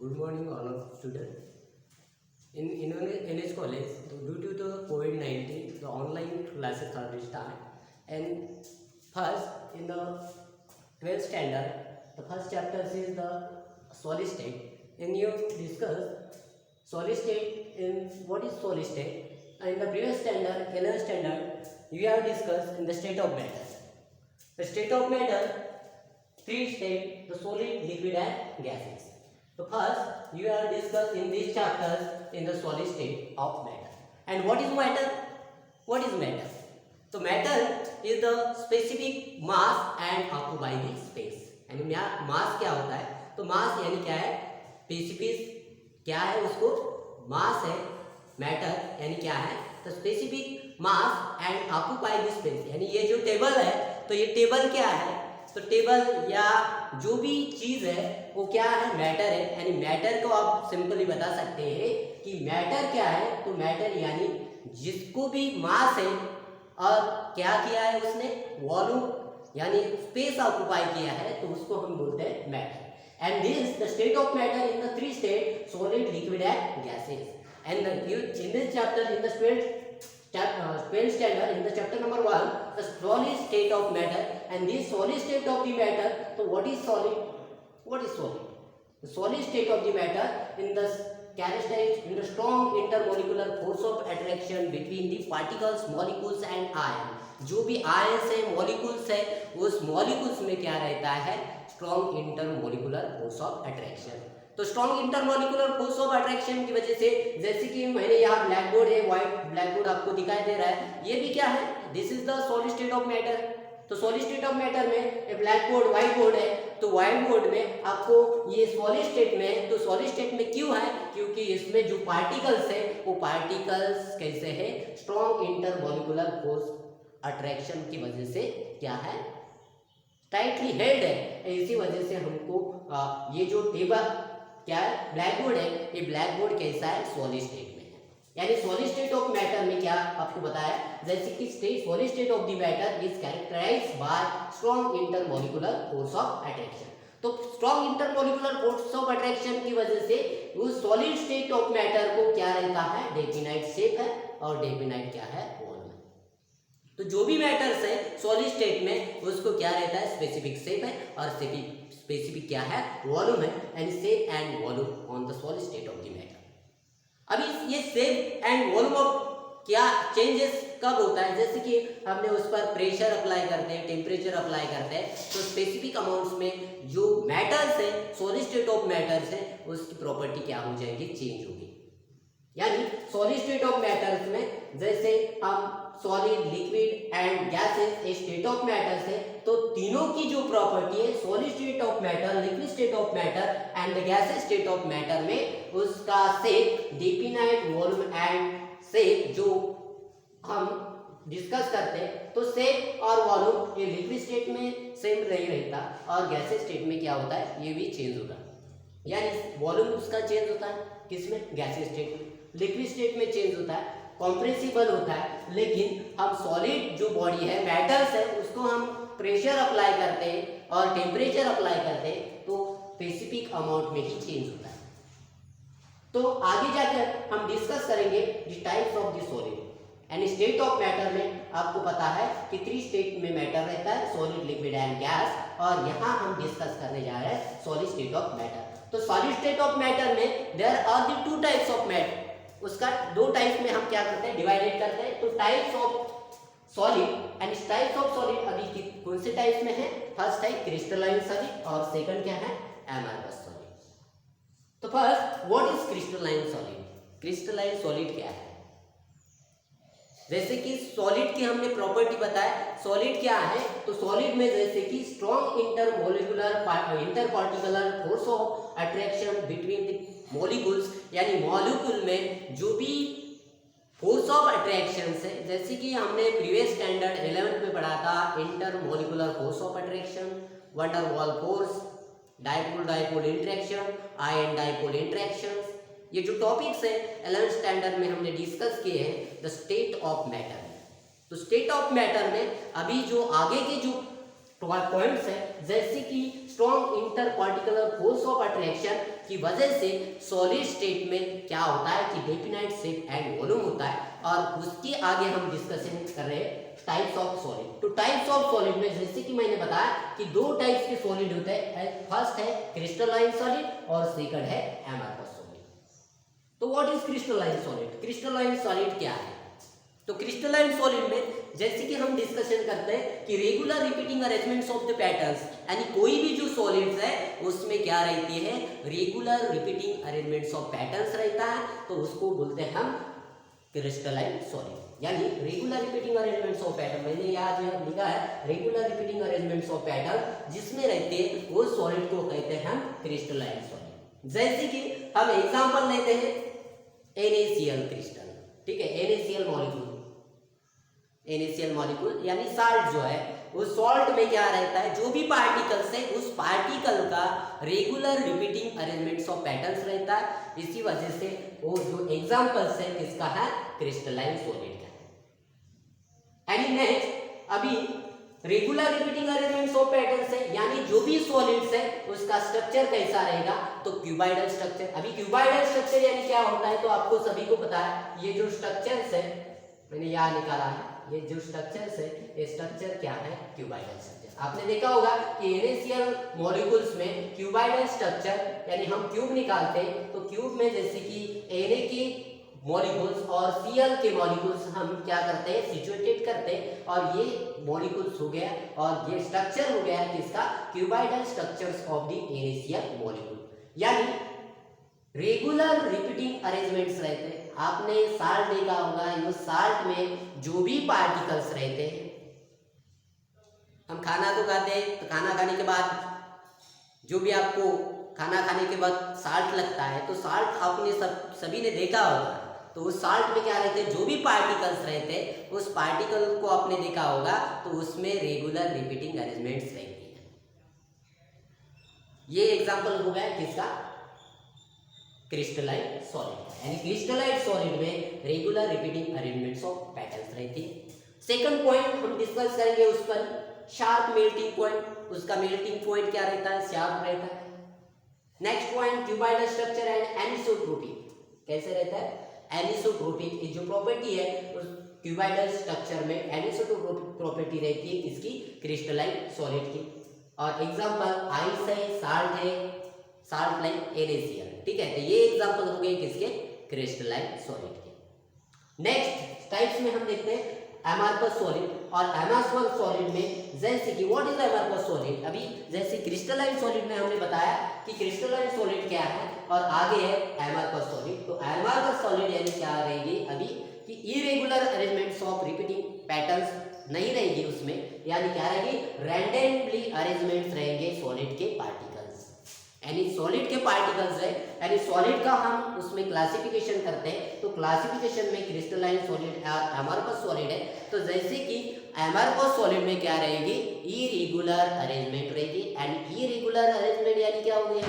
Good morning, all of students. In NH College, due to the COVID-19, the online classes are start. And first, in the 12th standard, the first chapter is the solid state. And you discuss solid state in what is solid state. And in the previous standard, 11th standard, we have discussed in the state of matter. The state of matter, three states: the solid, liquid, and gases. So first, you have discussed in these chapters in the solid state of matter. And what is matter? What is matter? So matter is the specific mass and occupy the space. यानी मास क्या होता है? तो मास यानी क्या है? Specific क्या है उसको? मास है. मैटर यानी क्या है? तो specific mass and occupy the space. यानी ये जो टेबल है, तो ये टेबल क्या है? तो टेबल या जो भी चीज है वो क्या है? मैटर है. यानी मैटर को आप सिंपली बता सकते हैं कि मैटर क्या है? तो मैटर यानी जिसको भी मास है और क्या किया है उसने? वॉल्यूम यानी स्पेस ऑक्यूपाई किया है, तो उसको हम बोलते हैं matter. And this the state of matter in the three state: solid, liquid and gases. And in this chapter, in the 12th standard, in the chapter number 1, the solid state of matter. And this solid state of the matter, so what is solid? What is solid? The solid state of the matter in the characterized in the strong intermolecular force of attraction between the particles, molecules and ion. जो भी ions है, molecules है, उस molecules में क्या रहता है? Strong intermolecular force of attraction. तो strong intermolecular force of attraction की वजह से, जैसे कि मैंने यहाँ ब्लैक बोर्ड है, व्हाइट ब्लैक बोर्ड आपको दिखाई दे रहा है, ये भी क्या है? This is the solid state of matter. तो सॉलिड स्टेट ऑफ मैटर में ब्लैक बोर्ड, व्हाइट बोर्ड है, तो व्हाइट बोर्ड में आपको ये सॉलिड स्टेट में है. तो सॉलिड स्टेट में क्यों है? क्योंकि इसमें जो पार्टिकल्स है वो पार्टिकल्स कैसे है? स्ट्रॉन्ग इंटरमोलिकुलर फोर्स अट्रैक्शन की वजह से क्या है? टाइटली हेल्ड है. इसी वजह से हमको ये जो टेबल क्या है? ब्लैक बोर्ड है. ये ब्लैक बोर्ड कैसा है? सॉलिड स्टेट में है. यानी सॉलिड स्टेट ऑफ मैटर में क्या आपको बताया? जैसे कि solid state of the matter is characterised by strong intermolecular force of attraction. तो strong intermolecular force of attraction की वजह से उस सॉलिड स्टेट ऑफ मैटर को क्या रहता है? डेफिनाइट शेप है. और डेफिनाइट क्या है? वॉल्यूम. तो जो भी मैटर्स है सॉलिड स्टेट में, उसको क्या रहता है? स्पेसिफिक शेप है. और स्पेसिफिक क्या है? वॉल्यूम है. And shape and volume on the solid state of the matter. अभी ये शेप एंड वॉल्यूम ऑफ क्या चेंजेस कब होता है? जैसे कि हमने उस पर प्रेशर अप्लाई करते हैं, टेम्परेचर अप्लाई करते हैं, तो स्पेसिफिक अमाउंट्स में जो मैटर्स है, सॉलिड स्टेट ऑफ मैटर्स है, उसकी प्रॉपर्टी क्या हो जाएगी? चेंज होगी. यानी सॉलिड स्टेट ऑफ मैटर्स में जैसे हम solid, liquid and gases state of matters है, तो तीनों की जो प्रॉपर्टी है solid state of matter, liquid state of matter and the gases state of matter में, उसका shape, definite, volume and shape जो हम डिस्कस करते हैं, तो शेप और वॉल्यूम ये लिक्विड स्टेट में सेम नहीं रहता और गैसेस स्टेट में क्या होता है? ये भी चेंज होता है. यानी वॉल्यूम उसका चेंज होता है किसमें? गैसेस स्टेट में. लिक्विड स्टेट में चेंज होता है, कॉम्प्रेसिबल होता है. लेकिन हम सॉलिड जो बॉडी है, मैटर्स है, उसको हम प्रेशर अप्लाई करते हैं और टेम्परेचर अप्लाई करते हैं, तो स्पेसिफिक अमाउंट में ही चेंज होता है. तो आगे जाकर हम डिस्कस करेंगे the types of the solid and state of matter में. आपको पता है कि थ्री स्टेट में मैटर रहता है: सॉलिड, लिक्विड एंड गैस. और यहाँ हम डिस्कस करने जा रहे हैं सॉलिड स्टेट ऑफ मैटर. तो सॉलिड स्टेट ऑफ मैटर में there are the two types of matter. उसका दो टाइप्स में हम क्या करते हैं? डिवाइडेड करते हैं. तो types of solid and types of solid अभी कौन से टाइप्स में है? फर्स्ट है क्रिस्टलाइन सॉलिड और सेकंड क्या है? Amorphous solid. तो first, what is crystalline solid? Crystalline solid क्या है? जैसे कि सॉलिड की हमने प्रॉपर्टी बताया. सॉलिड क्या है? तो सॉलिड में जैसे कि strong intermolecular interparticular force of attraction between the molecules, यानी मॉलिक्यूल में जो भी फोर्स ऑफ अट्रैक्शन है, जैसे कि हमने प्रीवियस स्टैंडर्ड 11th में पढ़ा था, intermolecular force of attraction, van der Waals force, dipole dipole interaction, ion dipole interaction. ये जो टॉपिक्स है 11th स्टैंडर्ड में हमने डिस्कस किए हैं द स्टेट ऑफ मैटर. तो स्टेट ऑफ मैटर में अभी जो आगे के जो पॉइंट्स है, जैसे कि strong inter particular force of attraction की वजह से सॉलिड स्टेट में क्या होता है कि डेफिनाइट शेप एंड वॉल्यूम होता है। और उसके आगे हम डिस्कशन कर रहे हैं टाइप्स ऑफ सॉलिड। तो टाइप्स ऑफ सॉलिड में जैसे कि मैंने बताया कि दो टाइप्स के सॉलिड होते हैं, फर्स्ट है क्रिस्टलाइन सॉलिड और सेकंड है एमरफस सॉलिड। तो what is crystalline solid? Crystalline solid क्या है? तो क्रिस्टलाइन सॉलिड में जैसे कि हम डिस्कशन करते हैं कि regular repeating arrangements of the patterns, यानी कोई भी जो सॉलिड्स है उसमें क्या रहती है, regular repeating arrangements of patterns रहता है, तो उसको बोलते हैं हम क्रिस्टलाइन सॉलिड। यानी regular repeating arrangements of pattern, मैंने यहाँ जो लिखा है regular repeating arrangements of pattern जिसमें रहते हैं वो सॉलिड को कहते हैं हम क्रिस्टलाइन सॉलिड। जैसे कि हम एग्जांपल लेते हैं NaCl क्रिस्टल, ठीक है, NaCl मॉलिक्यूल, NaCl मॉलिक्यूल यानी साल्ट जो है, उस सॉल्ट में क्या रहता है, जो भी पार्टिकल्स है उस पार्टिकल का regular repeating arrangements of patterns रहता है। इसी वजह से वो जो एग्जांपल्स है किसका है, क्रिस्टलाइन सॉलिड का है। एंड नेक्स्ट अभी regular repeating arrangements of patterns है, यानी जो भी सॉलिड्स है उसका स्ट्रक्चर कैसा रहेगा, तो क्यूबाइडल स्ट्रक्चर। अभी क्यूबाइडल स्ट्रक्चर यानी क्या होता है, तो आपको सभी को पता है, ये जो स्ट्रक्चर्स है मैंने यहाँ निकाला है, ये जो स्ट्रक्चर्स है ये स्ट्रक्चर क्या है, क्यूबाइडल स्ट्रक्चर। आपने देखा होगा कि NaCl मॉलिक्यूल्स में क्यूबाइडल स्ट्रक्चर, यानी हम क्यूब निकालते हैं तो क्यूब में जैसे कि Na की मॉलिक्यूल्स और Cl के मॉलिक्यूल्स हम क्या करते हैं, सिचुएटेड करते हैं, और ये मॉलिक्यूल्स हो गया और ये स्ट्रक्चर हो गया किसका, cuboidal structures of the NaCl molecule. यानी रेगुलर रिपीटिंग अरेंजमेंट्स रहते हैं। आपने साल्ट देखा होगा, ये साल्ट में जो भी पार्टिकल्स रहते हैं, हम खाना तो खाते हैं, तो खाना खाने के बाद जो भी आपको खाना खाने के बाद साल्ट लगता है, तो साल्ट आपने सभी ने देखा होगा, तो उस साल्ट में क्या रहते हैं, जो भी पार्टिकल्स रहते हैं उस पार्टिकल को आपने देखा होगा, तो उसमें रेगुलर रिपीटिंग अरेंजमेंट्स रहती है। ये एग्जांपल हो गया किसका, क्रिस्टलाइन सॉलिड। यानी क्रिस्टलाइन सॉलिड में regular repeating arrangements of patterns रहती है। सेकंड पॉइंट हम डिस्कस करेंगे उस पर, शार्प मेल्टिंग पॉइंट। उसका मेल्टिंग पॉइंट क्या रहता है, शार्प रहता है। Next point cuboidal structure and anisotropy, कैसे रहता है, एनिसोट्रोपी की जो प्रॉपर्टी है उस क्यूबाइडल स्ट्रक्चर में एनिसोट्रोपी प्रॉपर्टी रहती है किसकी, क्रिस्टलाइन सॉलिड की। और एग्जांपल आइस है, साल्ट है, साल्ट लाइक NaCl, ठीक है, तो ये एग्जांपल हो गए किसके, क्रिस्टलाइन सॉलिड के। नेक्स्ट टाइप्स में हम देखते हैं एमरफस सॉलिड, और एमरफस सॉलिड में जैसे कि व्हाट इज एमरफस सॉलिड, अभी जैसे क्रिस्टलाइन सॉलिड में हमने बताया कि क्रिस्टलाइन सॉलिड क्या है, और आगे है एमरफस सॉलिड। तो एमरफस सॉलिड यानी क्या रहेगी अभी कि irregular arrangements of repeating patterns नहीं रहेगी उसमें, यानी क्या रहेगी, रैंडमली अरेंजमेंट्स रहेंगे सॉलिड के पार्टिकल्स, यानी सॉलिड के पार्टिकल्स है, यानी सॉलिड का हम उसमें क्लासिफिकेशन करते हैं, तो क्लासिफिकेशन में क्रिस्टलाइन सॉलिड और एमरफस सॉलिड है। तो जैसे कि एमरफस सॉलिड में क्या रहेगी, इरेगुलर अरेंजमेंट रहेगी, एंड इरेगुलर अरेंजमेंट यानी क्या हो गई,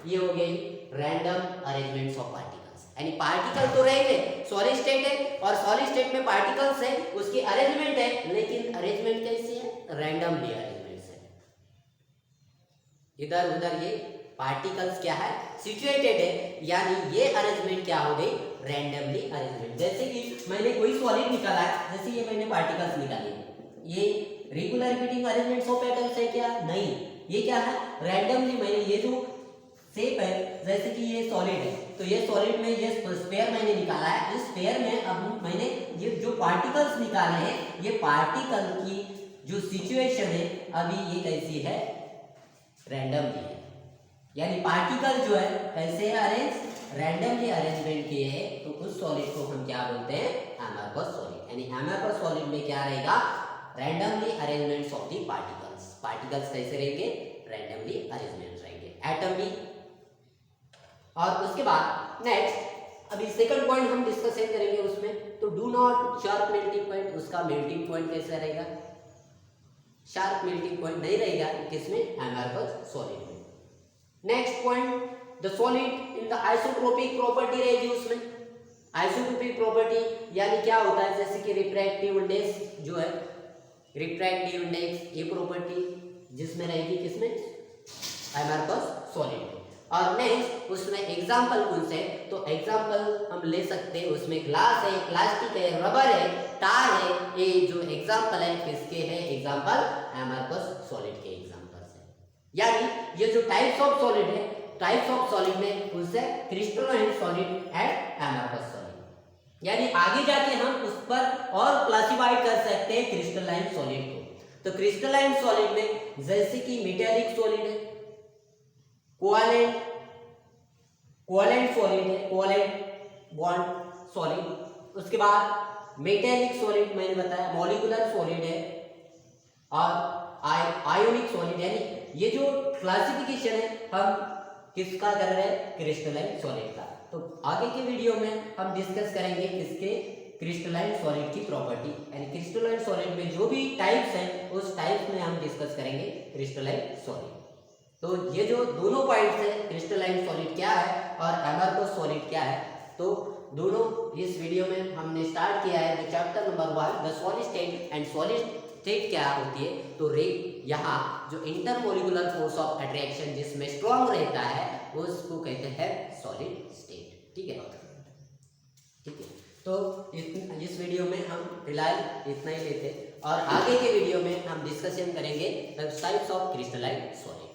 ये हो गई रैंडम अरेंजमेंट्स ऑफ पार्टिकल्स, यानी पार्टिकल तो रहेंगे, सॉलिड स्टेट है और सॉलिड स्टेट में पार्टिकल्स है, उसकी अरेंजमेंट है, लेकिन अरेंजमेंट कैसी है, रैंडमली अरेंजमेंट्स है, इधर उधर ये पार्टिकल्स क्या है, सिचुएटेड है, यानी ये अरेंजमेंट क्या हो गई, रैंडमली अरेंजमेंट। जैसे कि मैंने कोई सॉलिड निकाला है, जैसे ये मैंने पार्टिकल्स निकाले, ये regular repeating arrangements of patterns है क्या, नहीं, ये क्या है, रैंडमली मैंने ये जो शेप है, जैसे कि ये सॉलिड है, तो ये सॉलिड में ये स्फीयर मैंने निकाला है, इस स्फीयर में अब मैंने ये जो पार्टिकल्स निकाले हैं, ये पार्टिकल की जो सिचुएशन है अभी ये कैसी है, रैंडमली है, यानी पार्टिकल जो है कैसे अरेंज, रैंडमली अरेंजमेंट किए हैं, तो उस सॉलिड को हम क्या बोलते हैं, एमरफस सॉलिड। यानी एमरफस सॉलिड में क्या रहेगा, randomly arrangements of the particles, particles कैसे रहेंगे, रैंडमली अरेंजमेंट रहेंगे, एटम भी। और उसके बाद नेक्स्ट अभी सेकंड पॉइंट हम डिस्कशन करेंगे उसमें, तो do not sharp melting point, उसका मेल्टिंग पॉइंट कैसे रहेगा, शार्प मेल्टिंग पॉइंट नहीं रहेगा किसमें, एमरफस सॉलिड में। Next point, the solid in the isotropic property रहेगी उसमें, आइसोट्रोपिक प्रॉपर्टी यानी क्या होता है, जैसे कि रिफ्रैक्टिव इंडेक्स जो है, रिफ्रैक्टिव इंडेक्स ये प्रॉपर्टी जिसमें रहेगी किसमें, एमरकस सॉलिड। और नेक्स्ट उसमें एग्जाम्पल कौन से, तो एग्जाम्पल हम ले सकते हैं, उसमें ग्लास है, प्लास्टिक है, रबर है, तार है, ये जो एग्जाम्पल है किसके हैं, एग्जाम्पल एमरकस सॉलिड के एग्जाम्पल्स है। यानी ये जो टाइप्स ऑफ सॉलिड है, टाइप्स ऑफ सॉलिड में उनसे क्रिस्टलाइन सॉलिड एंड एमरकस सॉलिड, यानी आगे जाके हम उस पर और क्लासिफाइड कर सकते हैं क्रिस्टलाइन सॉलिड को। तो क्रिस्टलाइन सॉलिड में जैसे कि मेटेलिक सॉलिड है, कोवैलेंट सॉलिड है, कोवैलेंट बॉन्ड सॉलिड, उसके बाद मेटेलिक सॉलिड मैंने बताया, मॉलिक्यूलर सॉलिड है, और आयोनिक सॉलिड। यानी ये जो क्लासिफिकेशन है हम किसका कर रहे हैं, क्रिस्टलाइन सॉलिड का। तो आगे के वीडियो में हम डिस्कस करेंगे किसके, क्रिस्टलाइन सॉलिड की प्रॉपर्टी, यानी क्रिस्टलाइन सॉलिड में जो भी टाइप्स हैं उस टाइप्स में हम डिस्कस करेंगे क्रिस्टलाइन सॉलिड। तो ये जो दोनों पॉइंट्स है, क्रिस्टलाइन सॉलिड क्या है और एमरकस सॉलिड क्या है, तो दोनों इस वीडियो में हमने स्टार्ट किया है। तो chapter number 1 the solid state and solid state क्या होती है, तो यहाँ जो इंटरमोलिकुलर फोर्स ऑफ अट्रैक्शन जिसमें स्ट्रॉन्ग रहता है उसको कहते हैं सॉलिड स्टेट। ठीक है, ठीक है। तो इस वीडियो में हम फिलहाल इतना ही लेते हैं और आगे के वीडियो में हम डिस्कशन करेंगे the types of crystalline solid.